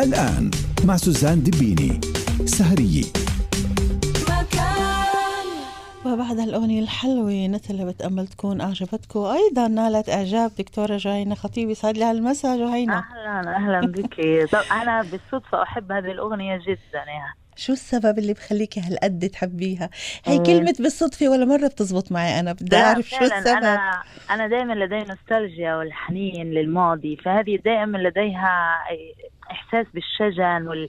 الآن مع سوزان دبيني سهرية. وبعد الأغنية الحلوة نتلة بتأمل تكون أعجبتكم أيضا نالت إعجاب دكتورة جهينة خطيب. يسعد لي هالمساء جهينة. أهلا بك. أنا بالصدفة أحب هذه الأغنية جدا يعني. شو السبب اللي بخليكي هالقد تحبيها؟ هي كلمة بالصدفة ولا مرة بتزبط معي؟ أنا بدي أعرف شو السبب. أنا دائما لدي نوستالجيا والحنين للماضي، فهذه دائما لديها إحساس بالشجن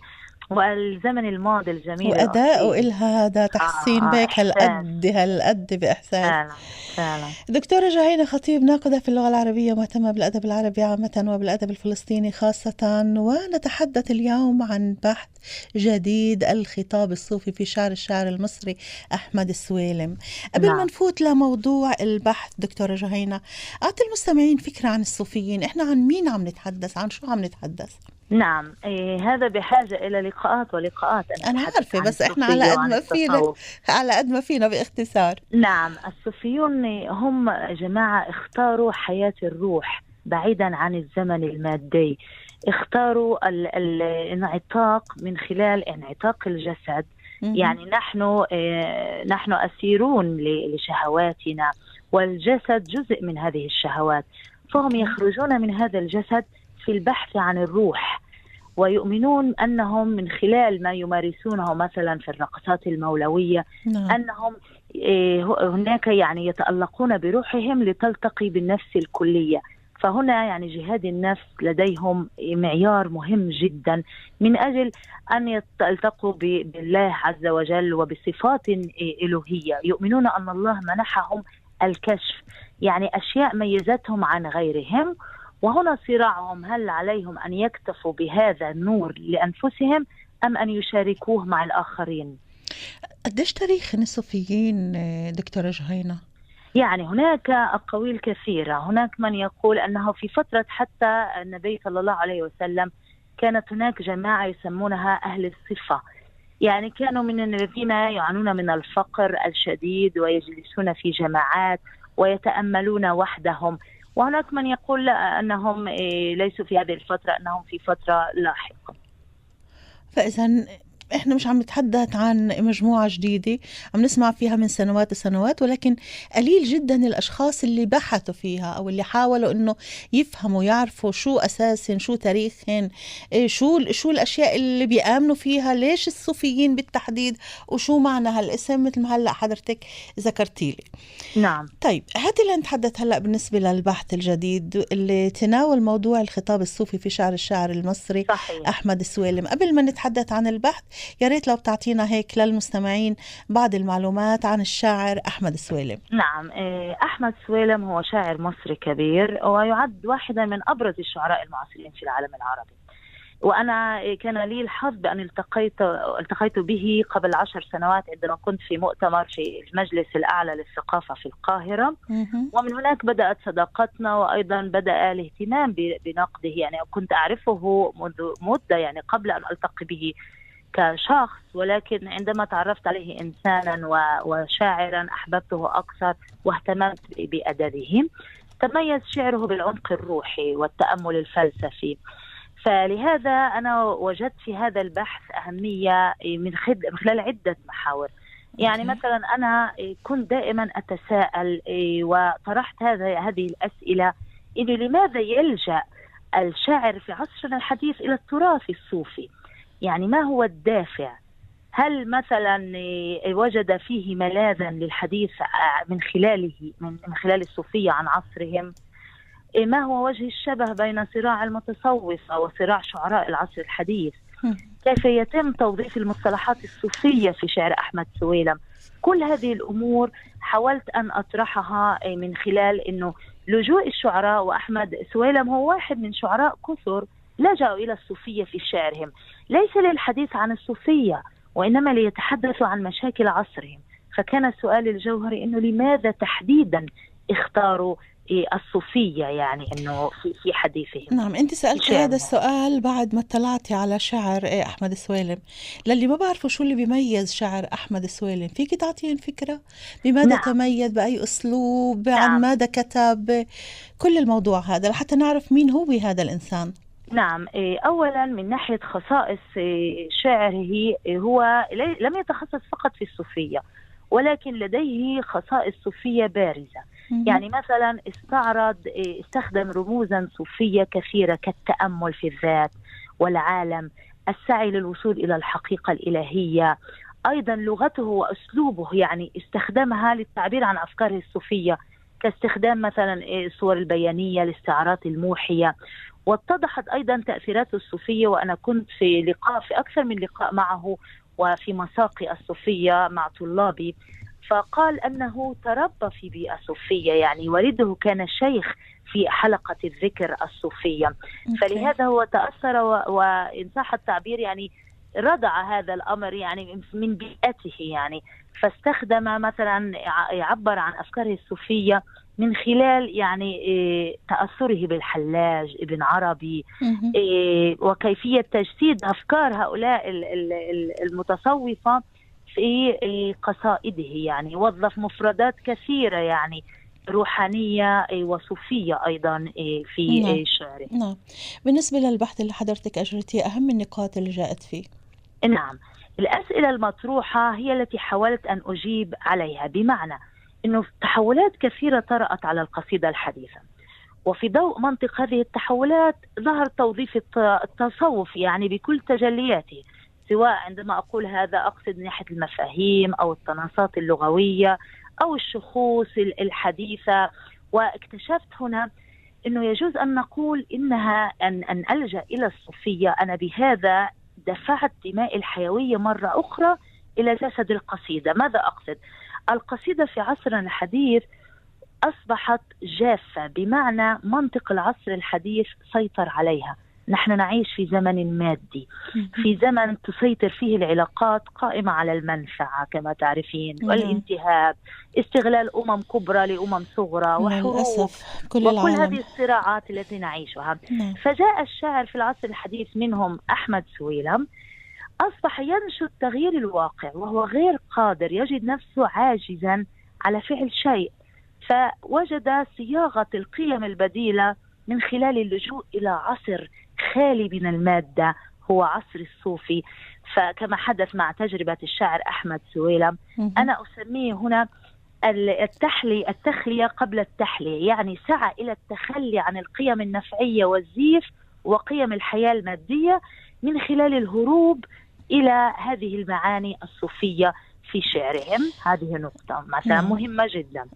والزمن الماضي الجميل، وأداء إلها هذا تحسين بك هالقد بإحساس. فعلا. دكتورة جهينة خطيب ناقدة في اللغة العربية، مهتمة بالأدب العربي عامة وبالأدب الفلسطيني خاصة، ونتحدث اليوم عن بحث جديد الخطاب الصوفي في شعر الشاعر المصري أحمد السويلم. قبل ما نفوت لموضوع البحث دكتورة جهينة، أعطي المستمعين فكرة عن الصوفيين. إحنا عن مين عم نتحدث؟ عن شو عم نتحدث؟ نعم، هذا بحاجة إلى لقاءات ولقاءات. أنا عارفة، بس إحنا على قد ما فينا باختصار. نعم، الصوفيون هم جماعة اختاروا حياة الروح بعيدا عن الزمن المادي. اختاروا الانعتاق من خلال انعتاق الجسد. يعني نحن أسيرون لشهواتنا، والجسد جزء من هذه الشهوات، فهم يخرجون من هذا الجسد في البحث عن الروح، ويؤمنون أنهم من خلال ما يمارسونه مثلا في الرقصات المولوية أنهم هناك يعني يتألقون بروحهم لتلتقي بالنفس الكلية. فهنا يعني جهاد النفس لديهم معيار مهم جدا من أجل أن يلتقوا بالله عز وجل وبصفات إلهية. يؤمنون أن الله منحهم الكشف، يعني أشياء ميزتهم عن غيرهم، وهنا صراعهم هل عليهم أن يكتفوا بهذا النور لأنفسهم أم أن يشاركوه مع الآخرين. قديش تاريخ الصوفيين دكتورة جهينة؟ يعني هناك أقاويل كثيرة. هناك من يقول أنه في فترة حتى النبي صلى الله عليه وسلم كانت هناك جماعة يسمونها أهل الصفة، يعني كانوا من الذين يعانون من الفقر الشديد ويجلسون في جماعات ويتأملون وحدهم. وهناك من يقول أنهم ليسوا في هذه الفترة، أنهم في فترة لاحقة. فإذا إحنا مش عم نتحدث عن مجموعة جديدة عم نسمع فيها من سنوات وسنوات، ولكن قليل جدا الأشخاص اللي بحثوا فيها أو اللي حاولوا إنه يفهموا يعرفوا شو أساسهم، شو تاريخهم، شو الأشياء اللي بيآمنوا فيها، ليش الصوفيين بالتحديد، وشو معنى هالاسم مثل ما هلأ حضرتك ذكرتي لي. نعم. طيب هاتي لنتحدث هلأ بالنسبة للبحث الجديد اللي تناول موضوع الخطاب الصوفي في شعر الشاعر المصري. صحيح. أحمد السويلم. قبل ما نتحدث عن البحث يا ريت لو بتعطينا هيك للمستمعين بعض المعلومات عن الشاعر أحمد السويلم. نعم، أحمد السويلم هو شاعر مصري كبير ويعد واحدا من أبرز الشعراء المعاصرين في العالم العربي، وأنا كان لي الحظ بأن التقيت به قبل 10 سنوات عندما كنت في مؤتمر في المجلس الأعلى للثقافة في القاهرة. ومن هناك بدأت صداقتنا، وأيضا بدأ الاهتمام بنقده. يعني كنت أعرفه منذ مدة، يعني قبل أن ألتقي به كشخص، ولكن عندما تعرفت عليه إنسانا وشاعرا أحببته أكثر واهتممت بأدبه. تميز شعره بالعمق الروحي والتأمل الفلسفي، فلهذا أنا وجدت في هذا البحث أهمية من خلال عدة محاور. يعني مثلا أنا كنت دائما أتساءل وطرحت هذه الأسئلة، إنه لماذا يلجأ الشاعر في عصرنا الحديث إلى التراث الصوفي؟ يعني ما هو الدافع؟ هل مثلا وجد فيه ملاذا للحديث من خلال الصوفية عن عصرهم؟ ما هو وجه الشبه بين صراع المتصوفة وصراع شعراء العصر الحديث؟ كيف يتم توظيف المصطلحات الصوفية في شعر أحمد السويلم؟ كل هذه الأمور حاولت أن أطرحها من خلال أنه لجوء الشعراء، وأحمد السويلم هو واحد من شعراء كثر لجأوا إلى الصوفية في شعرهم، ليس للحديث عن الصوفية وإنما ليتحدثوا عن مشاكل عصرهم. فكان السؤال الجوهري إنه لماذا تحديدا اختاروا الصوفية، يعني إنه في حديثهم. نعم، أنت سألت هذا السؤال بعد ما اطلعتي على شعر أحمد السويلم. للي ما بعرفوا شو اللي بيميز شعر أحمد السويلم، فيك تعطيهم فكرة بماذا تميز، بأي أسلوب، عن ماذا كتب، كل الموضوع هذا لحتى نعرف مين هو هذا الإنسان؟ نعم، أولا من ناحية خصائص شعره، هو لم يتخصص فقط في الصوفية، ولكن لديه خصائص صوفية بارزة. يعني مثلا استخدم رموزا صوفية كثيرة كالتأمل في الذات والعالم، السعي للوصول إلى الحقيقة الإلهية. أيضا لغته وأسلوبه يعني استخدمها للتعبير عن أفكاره الصوفية، كاستخدام مثلا الصور البيانية، الاستعارات الموحية. واتضحت أيضا تأثيراته الصوفية، وأنا كنت في أكثر من لقاء معه وفي مساقي الصوفية مع طلابي، فقال أنه تربى في بيئة صوفية، يعني والده كان شيخ في حلقة الذكر الصوفية. فلهذا هو تأثر وإن صح التعبير يعني رضع هذا الأمر يعني من بيئته. يعني فاستخدم مثلا يعبر عن أفكاره الصوفية من خلال يعني تأثره بالحلاج ابن عربي، وكيفية تجسيد أفكار هؤلاء المتصوفة في قصائده. يعني وظف مفردات كثيرة يعني روحانية وصوفية أيضا في شعره. نعم. بالنسبة للبحث اللي حضرتك أجرتيه، أهم النقاط اللي جاءت فيه؟ نعم، الأسئلة المطروحة هي التي حاولت أن أجيب عليها، بمعنى أنه تحولات كثيرة طرأت على القصيدة الحديثة، وفي ضوء منطق هذه التحولات ظهر توظيف التصوف يعني بكل تجلياته. سواء عندما أقول هذا أقصد من ناحية المفاهيم أو التناصات اللغوية أو الشخوص الحديثة. واكتشفت هنا أنه يجوز أن نقول إنها أن ألجأ إلى الصوفية، أنا بهذا دفعت دماء الحيوية مرة أخرى إلى جسد القصيدة. ماذا أقصد؟ القصيدة في عصرنا الحديث أصبحت جافة، بمعنى منطق العصر الحديث سيطر عليها. نحن نعيش في زمن مادي، في زمن تسيطر فيه العلاقات قائمة على المنفعة كما تعرفين، والانتهاب، استغلال كبرى لأمم صغرى، وحروب، وكل هذه الصراعات التي نعيشها. فجاء الشاعر في العصر الحديث منهم أحمد سويلم، أصبح ينشد تغيير الواقع وهو غير قادر، يجد نفسه عاجزا على فعل شيء، فوجد صياغة القيم البديلة من خلال اللجوء إلى عصر خالي من المادة، هو عصر الصوفي. فكما حدث مع تجربة الشاعر أحمد سويلم، أنا أسميه هنا التخلية قبل التحلية، يعني سعى إلى التخلي عن القيم النفعية والزيف وقيم الحياة المادية من خلال الهروب إلى هذه المعاني الصوفية في شعرهم. هذه نقطة مثلا مهمة جدا.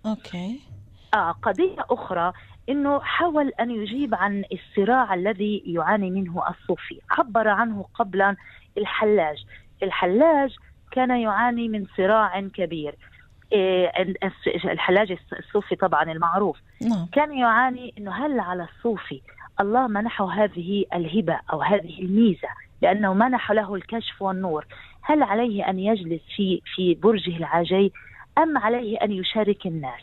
قضية أخرى إنه حاول أن يجيب عن الصراع الذي يعاني منه الصوفي. عبر عنه قبلا الحلاج كان يعاني من صراع كبير. الحلاج الصوفي طبعا المعروف كان يعاني إنه هل على الصوفي الله منحه هذه الهبة أو هذه الميزة لأنه منح له الكشف والنور، هل عليه أن يجلس في برجه العاجي أم عليه أن يشارك الناس؟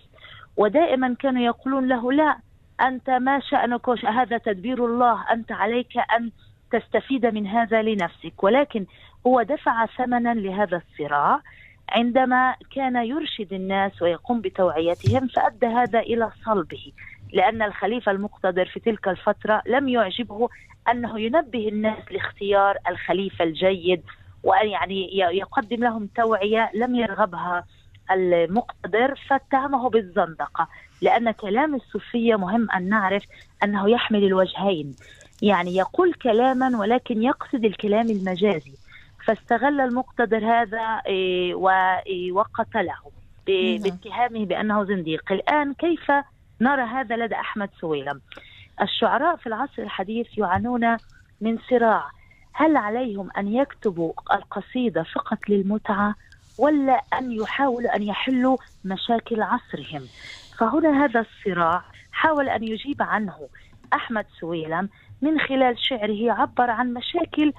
ودائما كانوا يقولون له لا، أنت ما شأنك، هذا تدبير الله، أنت عليك أن تستفيد من هذا لنفسك. ولكن هو دفع ثمنا لهذا الصراع عندما كان يرشد الناس ويقوم بتوعيتهم، فأدى هذا إلى صلبه، لأن الخليفة المقتدر في تلك الفترة لم يعجبه أنه ينبه الناس لاختيار الخليفة الجيد، وأن يعني يقدم لهم توعية لم يرغبها المقتدر، فاتهمه بالزندقة. لأن كلام الصوفية مهم أن نعرف أنه يحمل الوجهين، يعني يقول كلاما ولكن يقصد الكلام المجازي، فاستغل المقتدر هذا وقتله باتهامه بأنه زنديق. الآن كيف نرى هذا لدى أحمد سويلم؟ الشعراء في العصر الحديث يعانون من صراع، هل عليهم أن يكتبوا القصيدة فقط للمتعة ولا أن يحاولوا أن يحلوا مشاكل عصرهم؟ فهنا هذا الصراع حاول أن يجيب عنه أحمد سويلم من خلال شعره. عبر عن مشاكل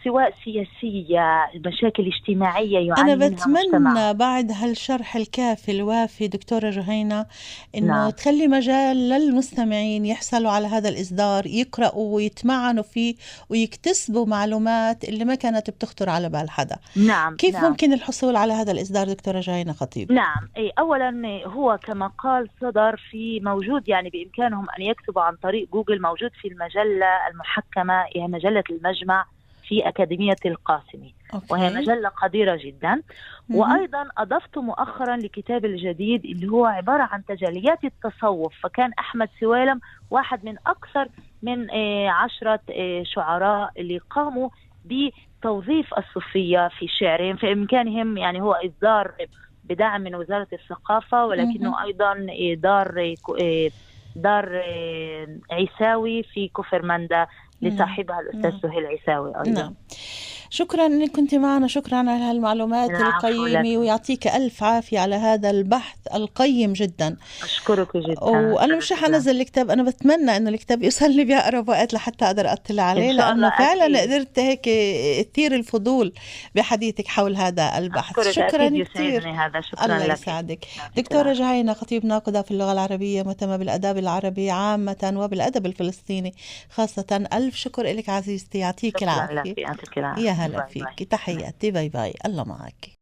سواء سياسية، مشاكل اجتماعية يعاني أنا منها بتمنى مجتمع. بعد هالشرح الكافي الوافي دكتورة جهينة إنه نعم تخلي مجال للمستمعين يحصلوا على هذا الإصدار، يقرأوا ويتمعنوا فيه ويكتسبوا معلومات اللي ما كانت بتخطر على بال حدا. نعم كيف نعم ممكن الحصول على هذا الإصدار دكتورة جهينة خطيب؟ نعم. أولا هو كما قال صدر في موجود، يعني بإمكانهم أن يكتبوا عن طريق جوجل، موجود في المجلة المحكمة، هي مجلة المجمع في أكاديمية القاسمي، وهي أوكي. مجلة قديرة جدا. وأيضا أضفت مؤخرا لكتاب الجديد اللي هو عبارة عن تجليات التصوف، فكان أحمد سويلم واحد من أكثر من 10 شعراء اللي قاموا بتوظيف الصوفية في شعرهم، فإمكانهم يعني هو إصدار بدعم من وزارة الثقافة، ولكنه أيضا دار عيساوي في كفر مندا لصاحبها الأستاذ سهيل عيساوي أيضا. نعم. شكرا انك كنت معنا، شكرا على هالمعلومات القيمة، ويعطيك ألف عافية على هذا البحث القيم جدا. أشكرك جدا. وأنا مش رح أنزل الكتاب، أنا بتمنى إنه الكتاب يوصل لي بأقرب وقت لحتى أقدر أطلع عليه، لأنه فعلا قدرت هيك تثير الفضول بحديثك حول هذا البحث. شكرا كثير. هذا شكرا الله لك. يسعدك. دكتورة جهينة خطيب، ناقدة في اللغة العربية، مهتمة بالأدب العربي عامة وبالأدب الفلسطيني خاصة. ألف شكر لك عزيزتي، يعطيك العافية. يا هلا فيك، تحياتي، باي باي، الله معك.